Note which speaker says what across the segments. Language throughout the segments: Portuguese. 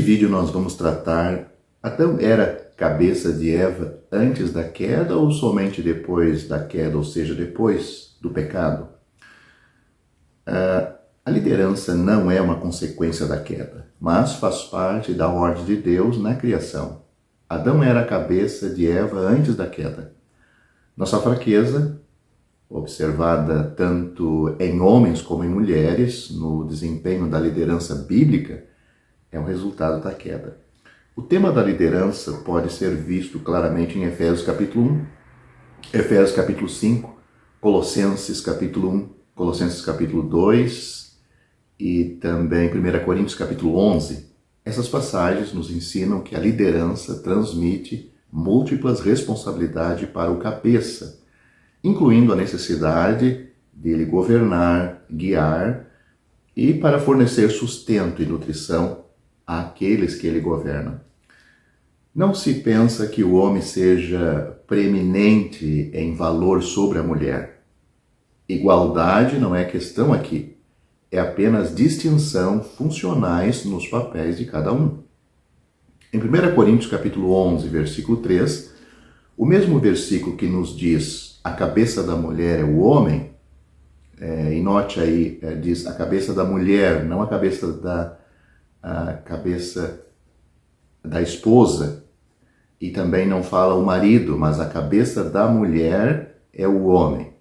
Speaker 1: vídeo nós vamos tratar: Adão era cabeça de Eva antes da queda ou somente depois da queda, ou seja, depois do pecado? A liderança não é uma consequência da queda, mas faz parte da ordem de Deus na criação. Adão era a cabeça de Eva antes da queda. Nossa fraqueza, observada tanto em homens como em mulheres, no desempenho da liderança bíblica, é o resultado da queda. O tema da liderança pode ser visto claramente em Efésios capítulo 1, Efésios capítulo 5, Colossenses capítulo 1, Colossenses capítulo 2 e também 1 Coríntios capítulo 11. Essas passagens nos ensinam que a liderança transmite múltiplas responsabilidades para o cabeça, incluindo a necessidade dele governar, guiar e para fornecer sustento e nutrição àqueles que ele governa. Não se pensa que o homem seja preeminente em valor sobre a mulher. Igualdade não é questão aqui, é apenas distinção funcionais nos papéis de cada um. Em 1 Coríntios capítulo 11, versículo 3, o mesmo versículo que nos diz a cabeça da mulher é o homem, e note aí, diz a cabeça da mulher, não a cabeça da esposa, e também não fala o marido, mas a cabeça da mulher é o homem.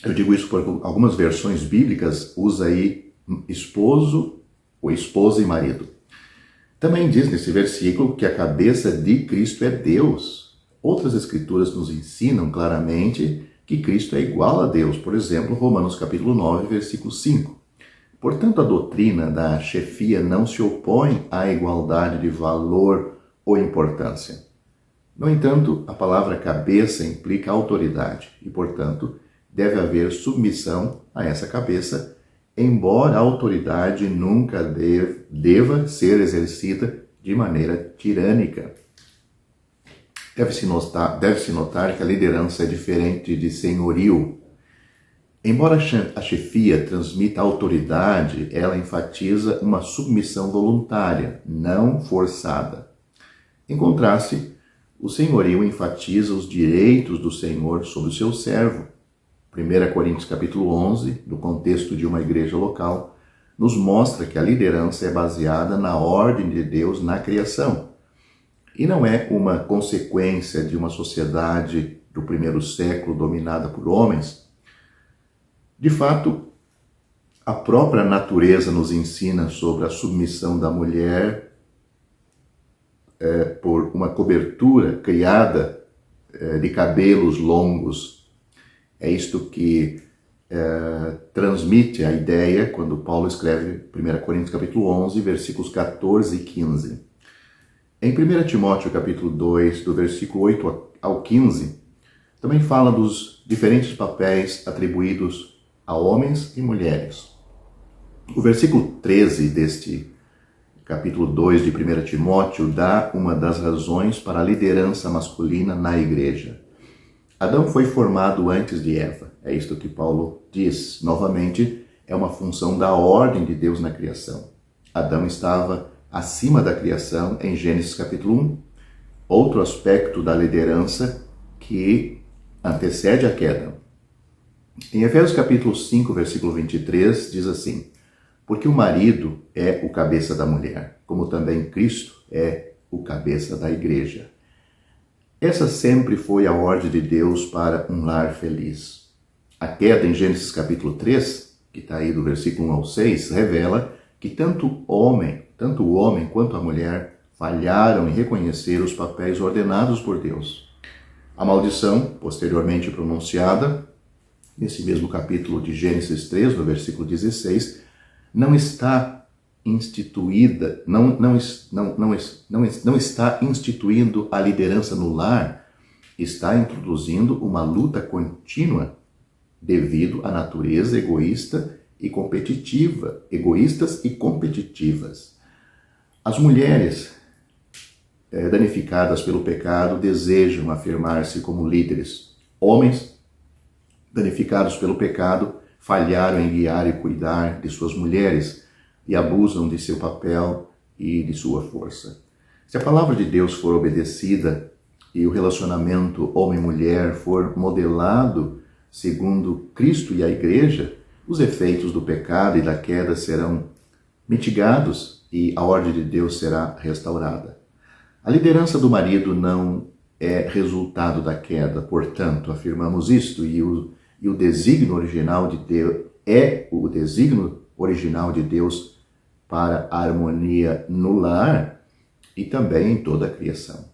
Speaker 1: Eu digo isso porque algumas versões bíblicas usa aí esposo ou esposa e marido. Também diz nesse versículo que a cabeça de Cristo é Deus. Outras escrituras nos ensinam claramente que Cristo é igual a Deus. Por exemplo, Romanos capítulo 9, versículo 5. Portanto, a doutrina da chefia não se opõe à igualdade de valor ou importância. No entanto, a palavra cabeça implica autoridade e, portanto, deve haver submissão a essa cabeça, embora a autoridade nunca deva ser exercida de maneira tirânica. Deve-se notar que a liderança é diferente de senhorio. Embora a chefia transmita autoridade, ela enfatiza uma submissão voluntária, não forçada. Em contraste, o senhorio enfatiza os direitos do Senhor sobre o seu servo. 1 Coríntios capítulo 11, no contexto de uma igreja local, nos mostra que a liderança é baseada na ordem de Deus na criação e não é uma consequência de uma sociedade do primeiro século dominada por homens. De fato, a própria natureza nos ensina sobre a submissão da mulher por uma cobertura criada de cabelos longos. É isto que transmite a ideia quando Paulo escreve 1 Coríntios capítulo 11, versículos 14 e 15. Em 1 Timóteo capítulo 2, do versículo 8 ao 15, também fala dos diferentes papéis atribuídos a homens e mulheres. O versículo 13 deste capítulo 2 de 1 Timóteo dá uma das razões para a liderança masculina na igreja. Adão foi formado antes de Eva. É isto que Paulo diz. Novamente, é uma função da ordem de Deus na criação. Adão estava acima da criação em Gênesis capítulo 1. Outro aspecto da liderança que antecede a queda. Em Efésios capítulo 5, versículo 23, diz assim: porque o marido é o cabeça da mulher, como também Cristo é o cabeça da igreja. Essa sempre foi a ordem de Deus para um lar feliz. A queda em Gênesis capítulo 3, que está aí do versículo 1 ao 6, revela que tanto o homem quanto a mulher falharam em reconhecer os papéis ordenados por Deus. A maldição, posteriormente pronunciada, nesse mesmo capítulo de Gênesis 3, no versículo 16, não está instituída, não está instituindo a liderança no lar, está introduzindo uma luta contínua devido à natureza egoístas e competitivas. As mulheres danificadas pelo pecado desejam afirmar-se como líderes. Homens danificados pelo pecado falharam em guiar e cuidar de suas mulheres e abusam de seu papel e de sua força. Se a palavra de Deus for obedecida e o relacionamento homem-mulher for modelado segundo Cristo e a Igreja, os efeitos do pecado e da queda serão mitigados e a ordem de Deus será restaurada. A liderança do marido não é resultado da queda, portanto, afirmamos isto, e o desígnio original de Deus é o desígnio original de Deus para a harmonia no lar e também em toda a criação.